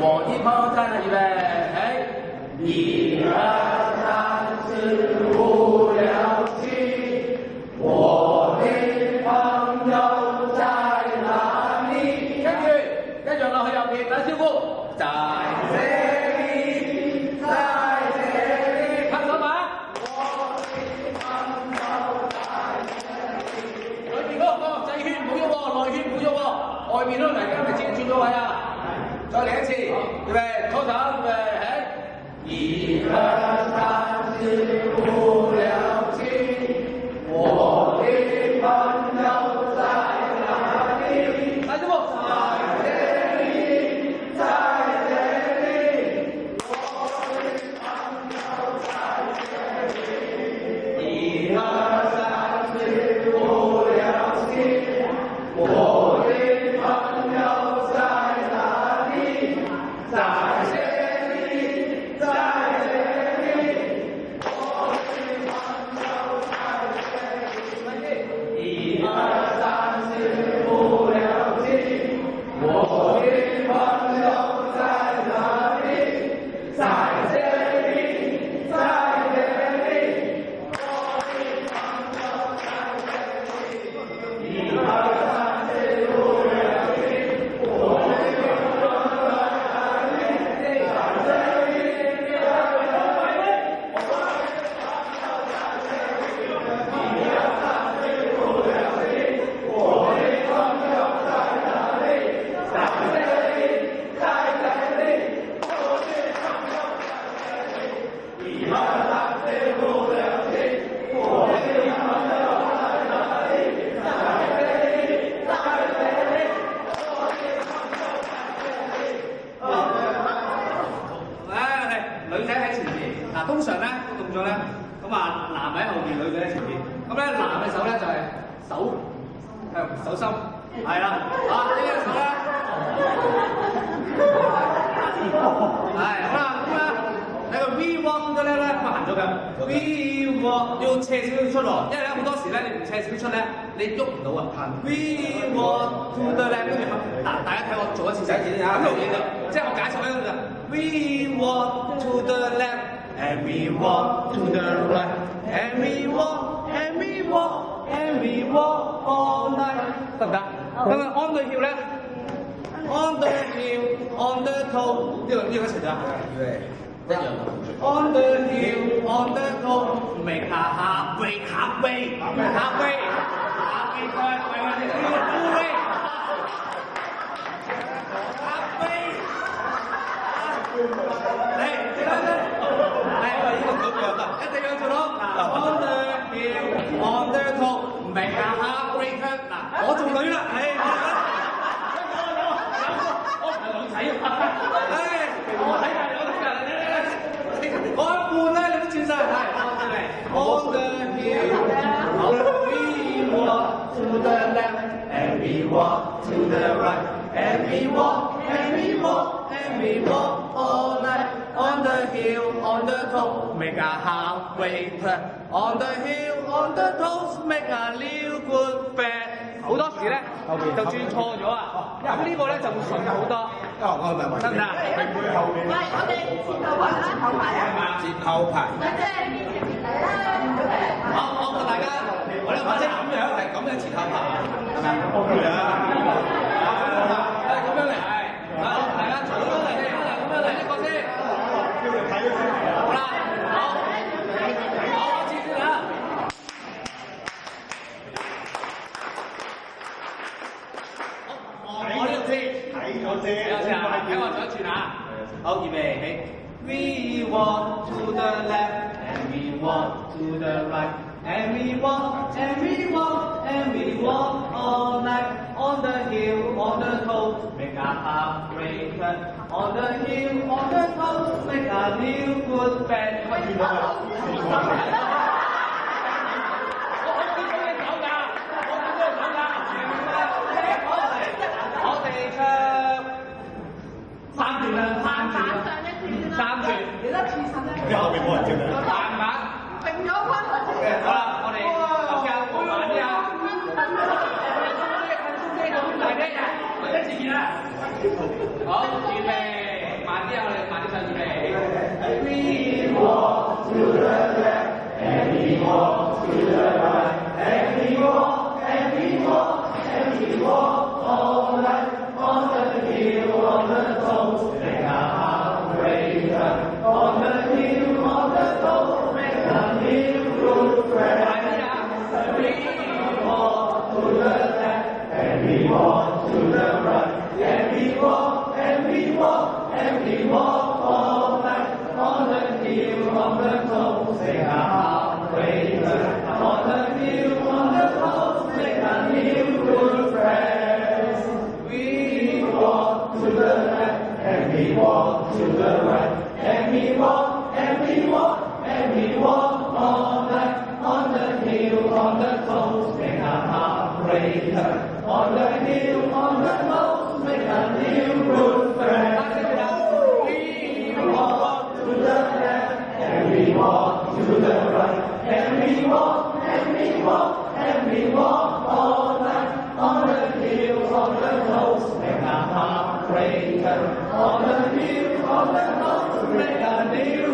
我的朋友在哪里呗？哎，1、2、3、4、5、6、7，我的朋友在哪里？跟住我去右邊打招呼，在這裡，在這裡，拍手吧！我的朋友在這裡。裏邊嗰個細圈唔好喐喎，內圈唔好喐喎，外邊嗰個泥膠咪自己轉咗位啊！再嚟一次，預備，拖手，預備，起！1、2、3、4、5、6、7，我的朋友在哪裡？來，師傅。通常咧個動作咧，咁啊男喺後邊，女仔喺前邊。咁咧男嘅手咧就係手心，係啦。呢隻手咧，係好啦。咁咧喺個 V walk 嗰啲咧咁啊行咗嘅 V walk 要斜少少出喎，因為咧好多時咧你唔斜少少出咧，你喐唔到啊。V walk to the left 跟住嗱，大家睇我做一次仔先啊，咁容易就即係我解釋咧就 V walk to the left。And we walk to the right, and we walk, and we walk, and we walk all night。得唔得？咁啊 ，on the hill 咧 ，on the hill, on the toe，呢個一齊咋？一樣。On the hill, on the toe, make a halfway, halfway, halfway， halfway point， halfway。一定要做到嗱 ，on the hill, on the top， make a halfway turn。嗱，我做女啦，我唔係女仔我睇下，我一半咧，你都轉晒，on the hill, we walk to the left, and we walk to the right, and we walk, and we walk, and we walk all night. On the hill, on the top, make a halfway turn. On the hill, on the toes, make a real good bend。好多時咧就轉錯咗啊！咁呢個咧就會順好多。我明得唔得？係背後面。係，我哋前後排啊！前後排。即係呢條條仔啦。我問大家，我哋或者咁樣係咁嘅前後排，係咪？OK 啊！咁樣嚟係。大家除咗嚟，咁樣嚟呢個先。好啦，好，我接住啦。我呢度先，睇咗先，睇我再一轉啊。好，預備起。We walk to the left, and we walk to the right, and we walk, and we walk, and we walk all night. On the hill, on the toe, make a halfway turn. On the hill, on the toe, make a real good bend。我見到啦，我哋唱3段啦，3段，幾多次身咧？後面冇人接你。慢慢定咗分。好啦，我哋教慢啲啊。大啲，一次見啦。好，預備。啲我哋慢啲唱預備。We walk to the left and we walk to the right and we walk and we walk and we walk all night on the hill on the toes make our heart break on the hill on the toes make our hill good friend. We walk to the left and we walk to the right and we walk and we walk and we walk all night on the hill on the toes make our heart break on the hill on the toes make our hill good friends. We walk to the left and we walk to the right and we walk and we walk and we walk all night on the hill on the toes make our heart break on the hill on the toes make our hill good friends. We walk to the left and we walk to the right and we walk and we walk and we walk all night on the hill on the toes make our heart break on the hill on the toes make our hill